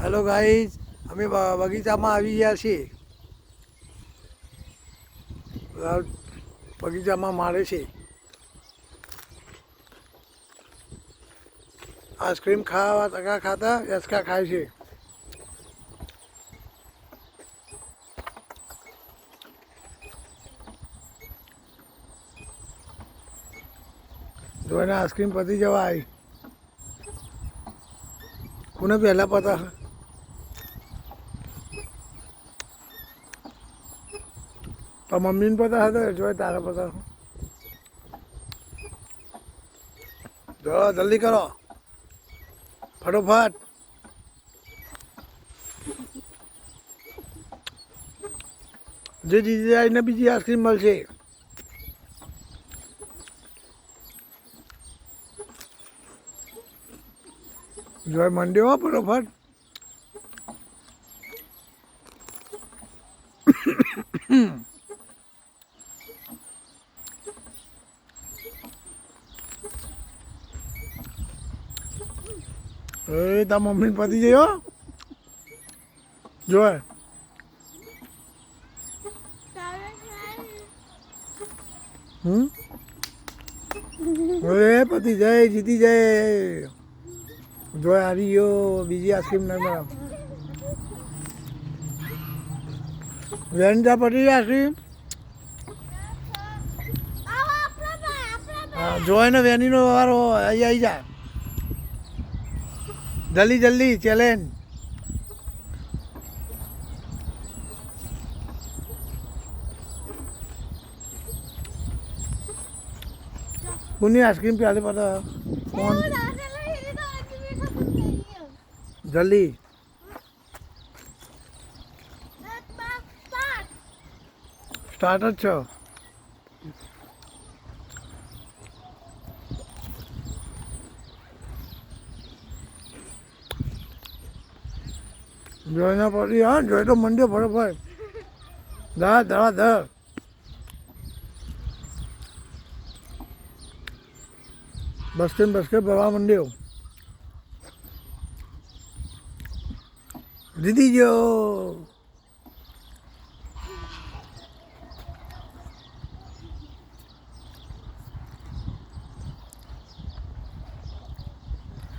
Hello guys, અમે બગીચામાં આવી ગયા છીએ. બગીચામાં મારે છે આઈસ્ક્રીમ ખાવા ટકા ખાતા એસકા ખાય છે. જોઈને આઈસ્ક્રીમ પતી જવા આવી. કોને પહેલાં પતા તો મમ્મીને પતા હતો જોઈ તારા પતા. જો જલ્દી કરો ફટોફટ. જે જીતી જાય ને બીજી આઈસ્ક્રીમ મળશે. જોઈ મંડ્યો હો ફટોફટ. એ તા મમ્મી પતી ગયો જોય. એ પતી જાય જીતી જાય. જોય હારી ગયો બીજી આઈસ્ક્રીમ ના મળે. વેનતા પતી જાય આઈસ્ક્રીમ. હા જોય ને વેનીનો વારો આવી જાય. જલ્દી જલ્દી ચેલેન્જ. કોની આઈસ્ક્રીમ પ્યાલે પતા કોણ જલ્દી સ્ટાર્ટ જ છો. જોઈને પડી હા જોઈ તો મંડ્યો ફટોફટ. ધડ. બસકે ભરવા માંડ્યો. જીતી ગયો.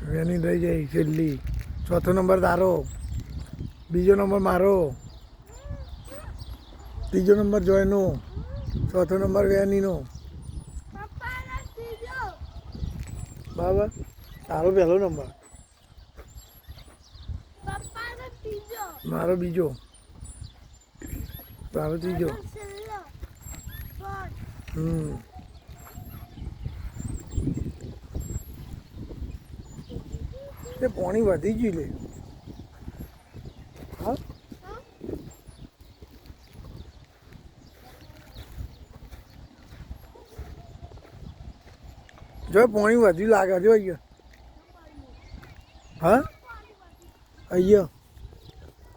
વેની રહી જાય છેલ્લી. ચોથો નંબર તારો, બીજો નંબર મારો, ત્રીજો નંબર જોયનો, ચોથો નંબર વેનીનો. બરાબર તારો પહેલો નંબર, મારો બીજો, તારો ત્રીજો. એ પાણી વધી ગયું લે. હા જો પાણી વધ્યું લાગે જો અહીંયા. હા અહીંયા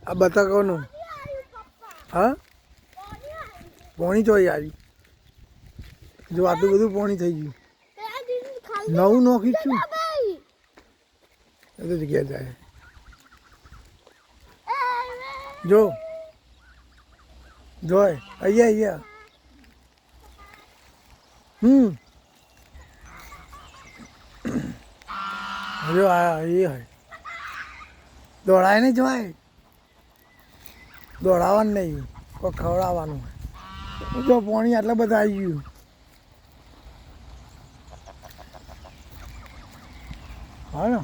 આ બતકોનું. હા પાણી ચોઈ આવી. જો આટલું બધું પાણી થઈ ગયું. નવું નોખીશું એ તો જગ્યા જાય. જો જોય અહીંયા જો આ એ હોય દોડાય નહીં જોવાય. દોડાવવાનું નહીં કોઈ ખવડાવવાનું હોય. જો પાણી આટલા બધા આવી ગયું. હા ને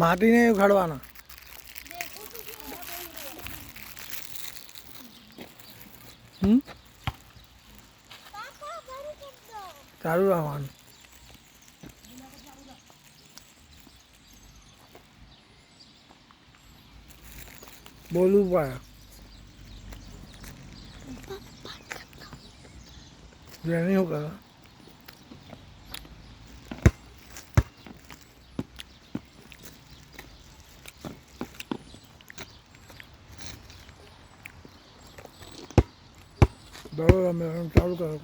માટીને ઉખાડવાના. ચાલુ રાખવાનું. બોલવું પડે. જેની શું કરે? દડો રમે ચાલુ કરો.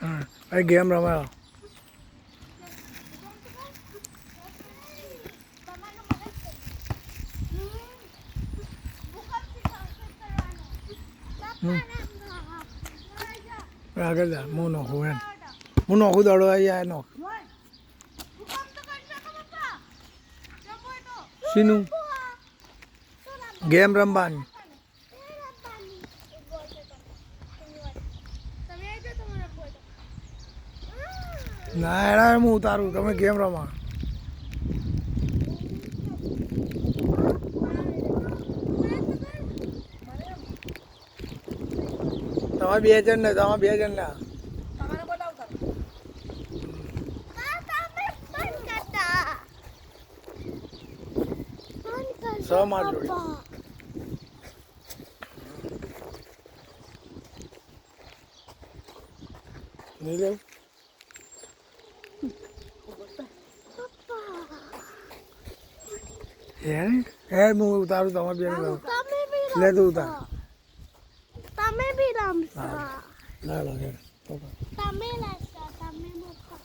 હા એ ગેમ રમાયો. આગળ જા હું નોખું એમ હું નોખું દડો આવી જાય નોખ. શીનું ગેમ રમવાની. ના એડા હું ઉતારું તમે ગેમ રમા. તમારે 2 જણ ને તમારે 2 જણ ને માર જોડે નહીં લેવું. હે હું ઉતારું તમારે 2 જણ લે તું ઉતાર. તમે બી રમશો. ના લો તમે લાગશો તમે મોટા.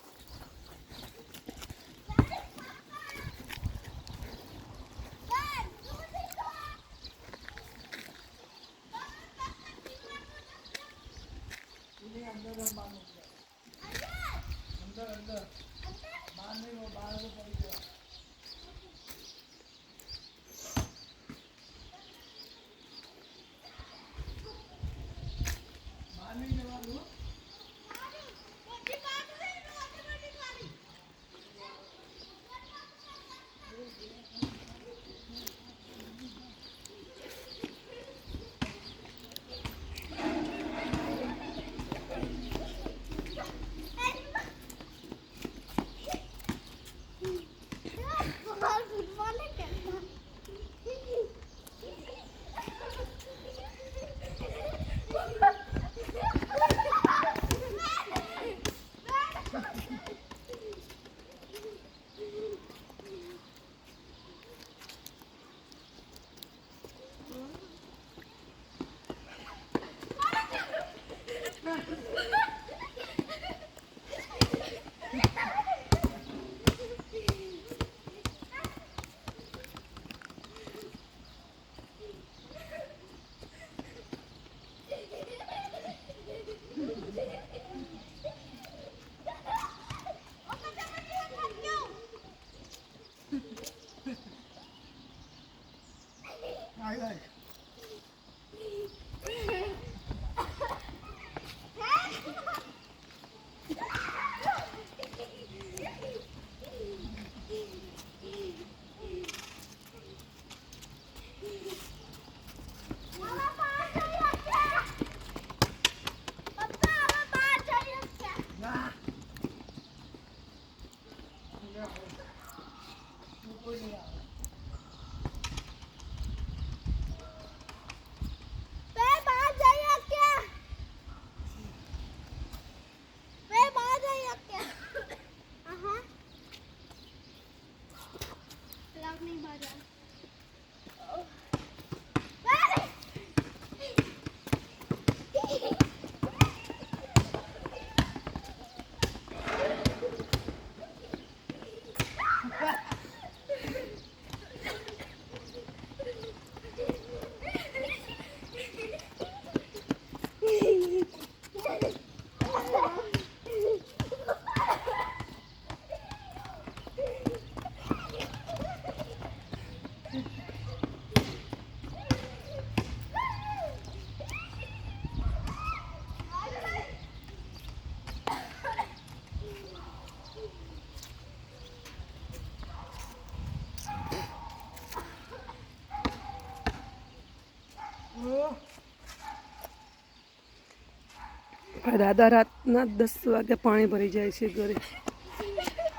દાદા રાતના 10 વાગે પાણી ભરી જાય છે ઘરે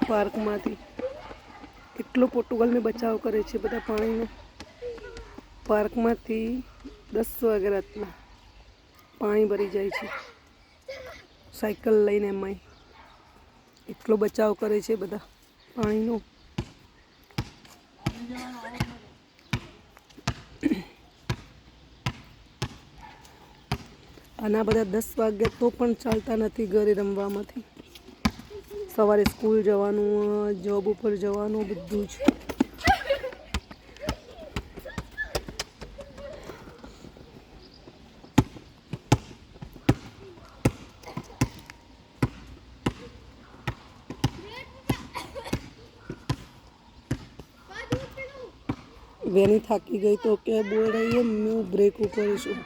પાર્કમાંથી. કેટલો પોર્ટુગલને બચાવ કરે છે બધા પાણીનો. પાર્કમાંથી 10 વાગે રાતના પાણી ભરી જાય છે સાયકલ લઈને. એમાંય એટલો બચાવ કરે છે બધા પાણીનો. આના બધા 10 વાગ્યા તો પણ ચાલતા નથી ઘરે રમવામાંથી. સવારે સ્કૂલ જવાનું, જોબ ઉપર જવાનું, બધું જ. વેની થાકી ગઈ તો કે બોલ રહી है मैं ब्रेक ऊपर છું.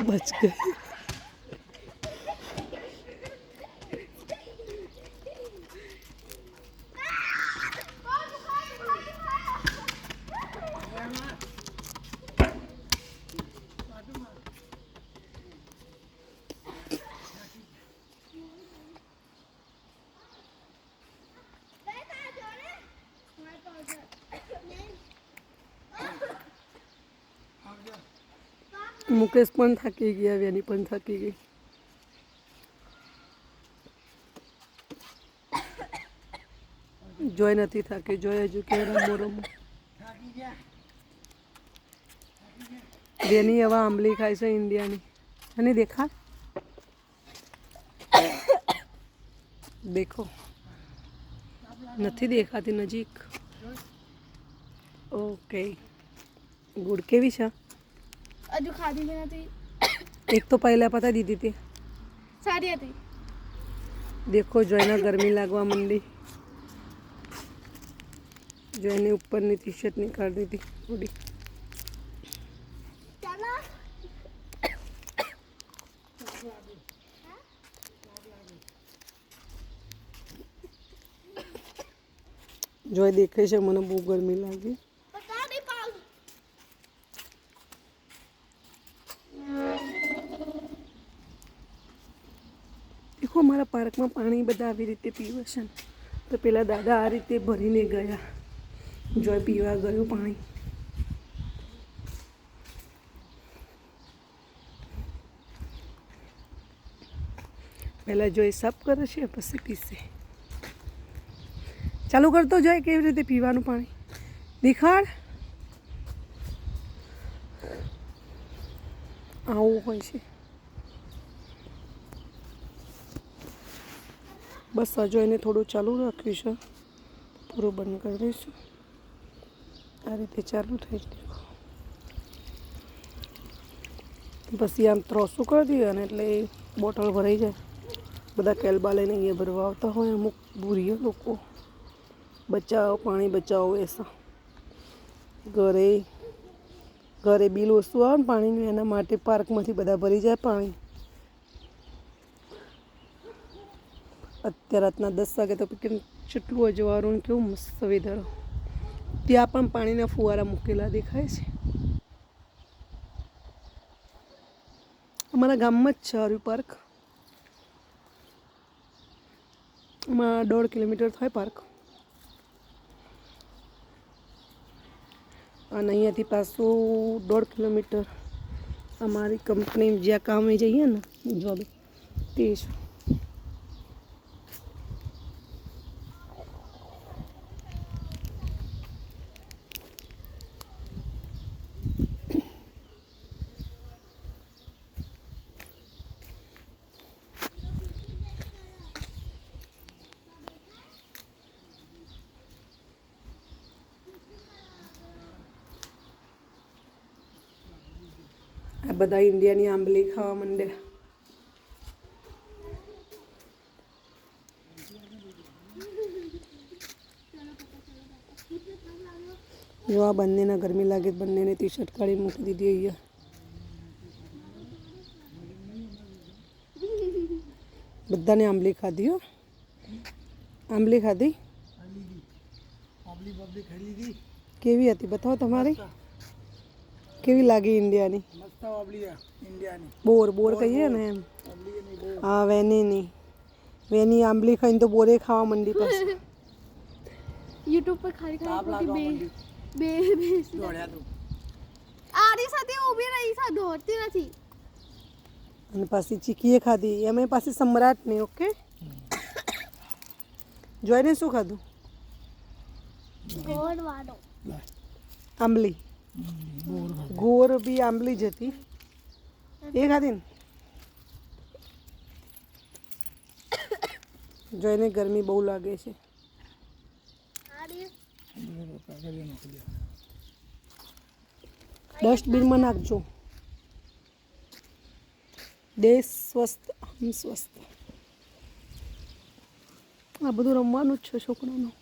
बच गए. मुकेश पण थाकी गया, वेनी पण थाकी गई. જોય નથી થાકી. જોય હજુ કે રમો રમો. વેની હવે આંબલી ખાય છે ઇન્ડિયાની. અને દેખા દેખો નથી દેખાતી નજીક. Okay good. કેવી છે? હજુ ખાધી જ નથી. એક તો પહેલા પતા દીધી હતી. સારી હતી. દેખો જોઈને ગરમી લાગવા માંડી. જોઈને ઉપરની ટી શર્ટ નીકાળી દીધી થોડી. જોઈ દેખાય છે મને બહુ ગરમી લાગી. દેખો અમારા પાર્કમાં પાણી બધા આવી રીતે પીવે છે. તો પેલા દાદા આ રીતે ભરીને ગયા. જોય પીવા ગયો પાણી. પહેલા જોઈ સાફ કરે છે પછી પીશે. ચાલુ કરતો જોઈ કેવી રીતે પીવાનું પાણી. દેખાડ. આવું હોય છે. બસ આ જોઈને થોડું ચાલુ રાખ્યું છે. પૂરું બંધ કરી દઈશું. આ રીતે ચાલુ થઈ જાય. પછી આમ ત્રોસું કરી દઈએ ને એટલે બોટલ ભરાઈ જાય. બધા કેલબા લઈને અહીંયા ભરવા આવતા હોય અમુક બુરીઓ લોકો. બચાવો પાણી બચાવો એસા. ઘરે બિલ ઓછું આવે ને પાણીનું એના માટે પાર્કમાંથી બધા ભરી જાય પાણી. અત્યારે રાતના 10 વાગે તો કેટલું અજવાળું કેવું મસ્ત વેધર. ત્યાં પણ પાણીના ફુવારા મૂકેલા દેખાય છે. અમારા ગામમાં જ છે આર્યુ પાર્ક. એમાં 1.5 કિલોમીટર થાય પાર્ક. અને અહીંયાથી પાછું 1.5 કિલોમીટર અમારી કંપની જ્યાં કામે જઈએ ને જોબે તે છે. આ બધા ઇન્ડિયાની આંબલી ખાવા માંડે. જો આ બંનેને ગરમી લાગે, બંનેને ટી શર્ટ કાઢી મૂકી દીધી અહીંયા. બધાને આંબલી ખાધી હો. આંબલી ખાધી કેવી હતી બતાવો તમારી, કેવી લાગી ઇન્ડિયાની? બોર બોર કહીએ ને એમ. હા વેનીની આંબલી ખાઈને તો બોરે ખાવા માંડી પાછી. યુટ્યુબ પર ખાલી બે આરી સાથે ઊભી રહી છે, દોડતી નથી. અને પાછી ચીકીએ ખાધી, એમાં પાછી સમ્રાટ નહીં. ઓકે, જોઈને શું ખાધું? ગોળવાળો આંબલી. ગોર બી આંબલી જ હતી, એ ખાધી ને. જોઈને ગરમી બહુ લાગે છે. ડસ્ટબિનમાં નાખજો. દેશ સ્વસ્થ હમ સ્વસ્થ. આ બધું રમવાનું જ છે છોકરાનું.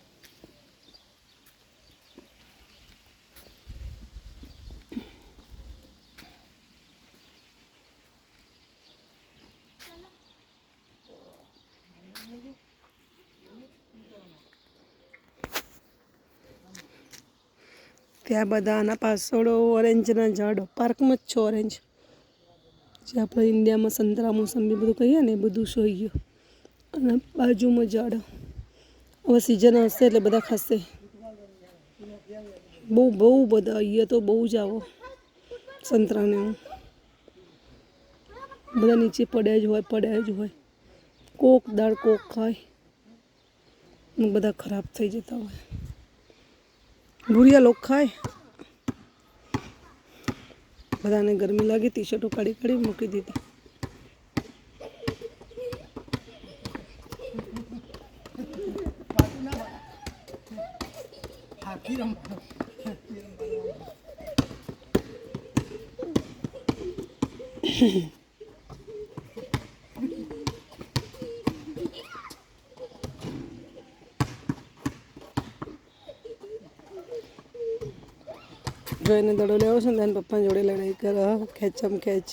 ત્યાં બધા આના પાછળ ઓરેન્જના ઝાડ, પાર્કમાં જ છે ઓરેન્જ. જે આપણે ઇન્ડિયામાં સંતરા મોસંબી બધું કહીએ ને એ બધું સોઈ ગયું. અને બાજુમાં ઝાડ. હવે સિઝન આવશે એટલે બધા ખાશે. બહુ બધા અહીંયા તો બહુ જ આવો સંતરાને. બધા નીચે પડ્યા જ હોય. કોક દાળ કોક ખાય, બધા ખરાબ થઈ જતા હોય. ભૂરિયા લોક ખાય. બધાને ગરમી લાગી, ટી શર્ટો કાઢી મૂકી દીધી. જો એને દડો લેવો છે ને તેને પપ્પા જોડે લડાઈ કરે, ખેંચમ ખેંચ.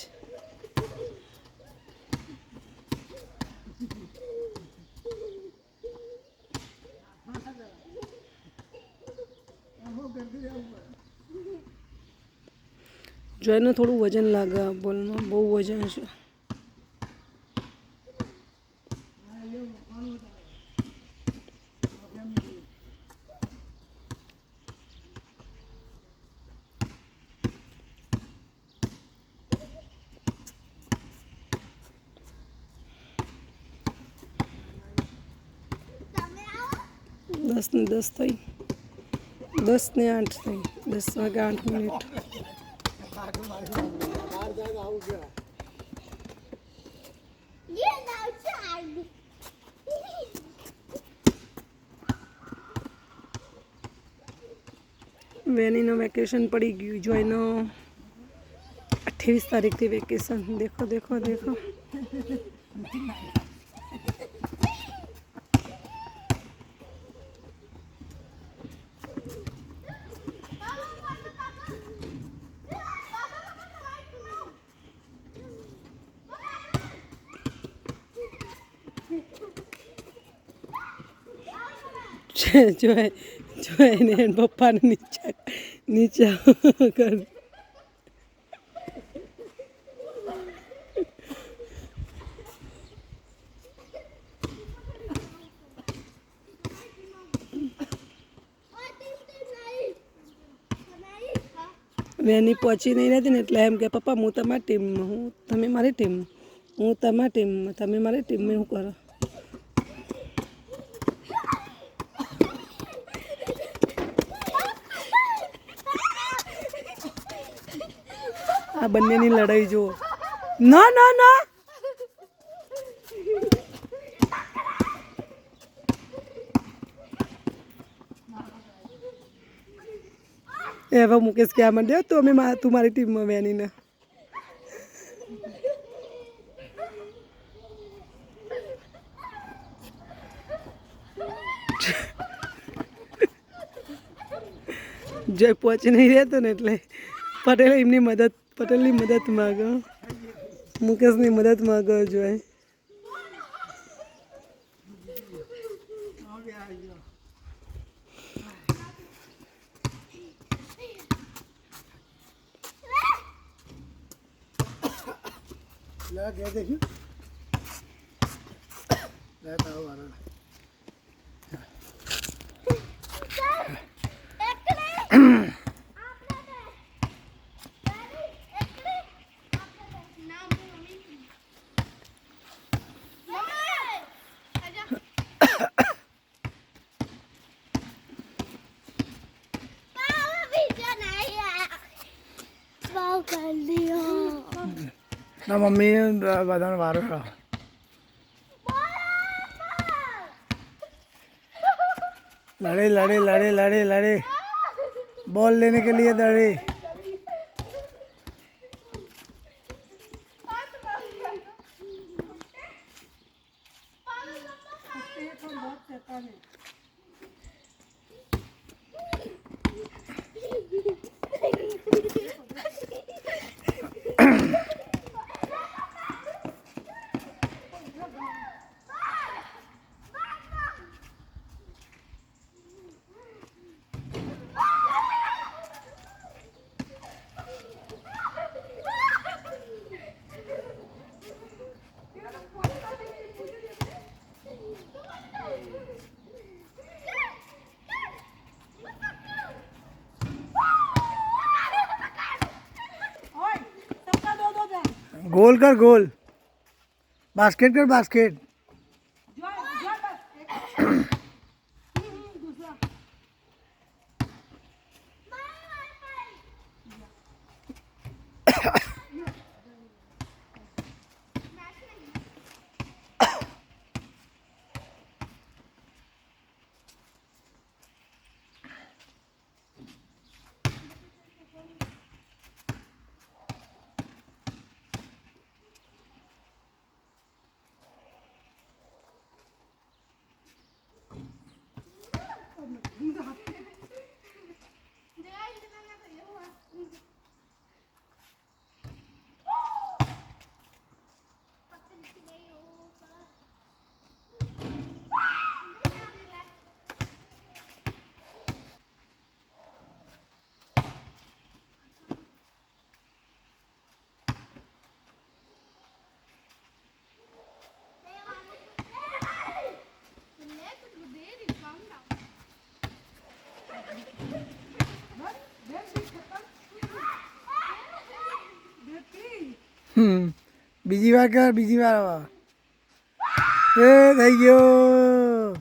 જો એને થોડું વજન લાગે, બોલમાં બહુ વજન છે. દસને 10 થઈ, 10ને 8 થઈ, 10 વાગે 8 મિનિટ. વેનીનું વેકેશન પડી ગયું. જો એનો 28 તારીખથી વેકેશન. દેખો દેખો દેખો. જો એને પપ્પાને નીચે કર. વેની પહોંચી નહીં રહેતી ને એટલે એમ કે પપ્પા હું તમારી ટીમમાં, તમે મારી ટીમમાં, હું તમારી ટીમમાં, તમે મારી ટીમમાં. શું કરો? આ બંનેની લડાઈ જુઓ. ના ના ના, એવા મુકેશ ક્યાં માંડ્યો તો તું મારી ટીમમાં વેનીને. જો પહોંચી નહીં રહેતો ને એટલે પટેલની મદદ માગો, મુકેશની મદદ માગો જોઈએ. લા કે દેખ્યું લા તાવ વાળો ના મમ્મી બધાનો વારો છે. लड़े लड़े लड़े लड़े लड़े बॉल लेने के लिए लड़े. गोल कर गोल, बास्केट कर बास्केट. બીજી વાર કર, બીજી વાર આવા એ થઈ ગયો.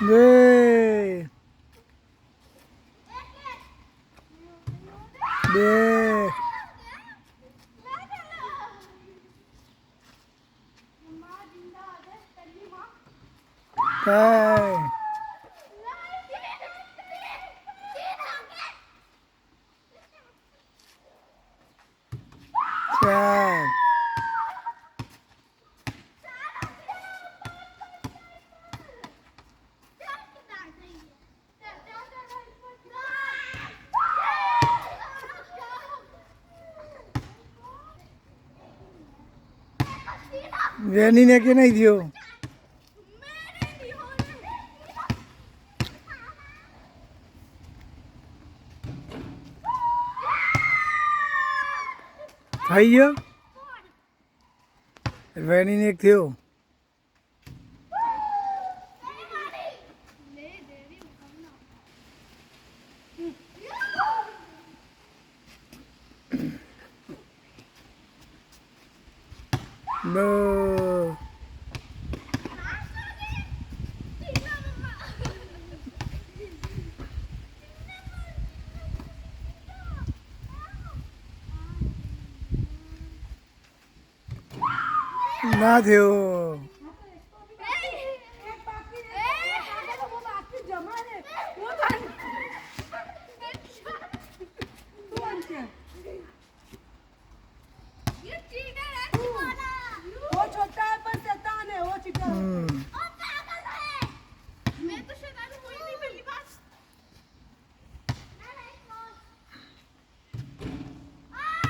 બે બે ત્રણ ચાર વેની ને કે નહીં થયો. થઈ ગયો વેની ને એક થયો. No. ના થયો.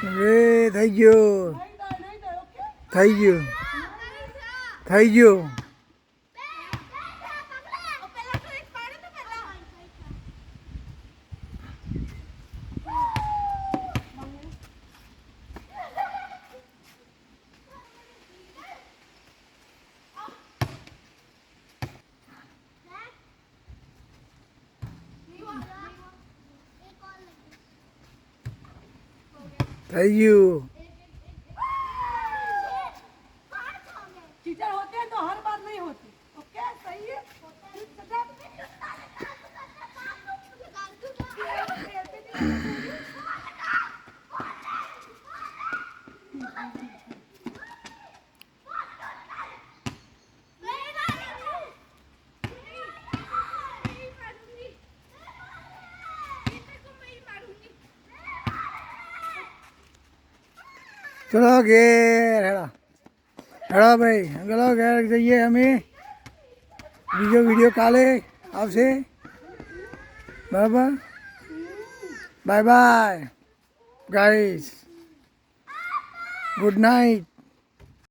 એ થઈ ગયું થઈ ગયું થઈ ગયું થઈ ગયું चीटर होते हैं तो हर बार नहीं होती ओके सही है ચલો ઘેર હેડા હેડા ભાઈ ચલો ઘેર જઈએ અમે બીજો વિડીયો કાલે આવશે બરાબર bye bye guys good night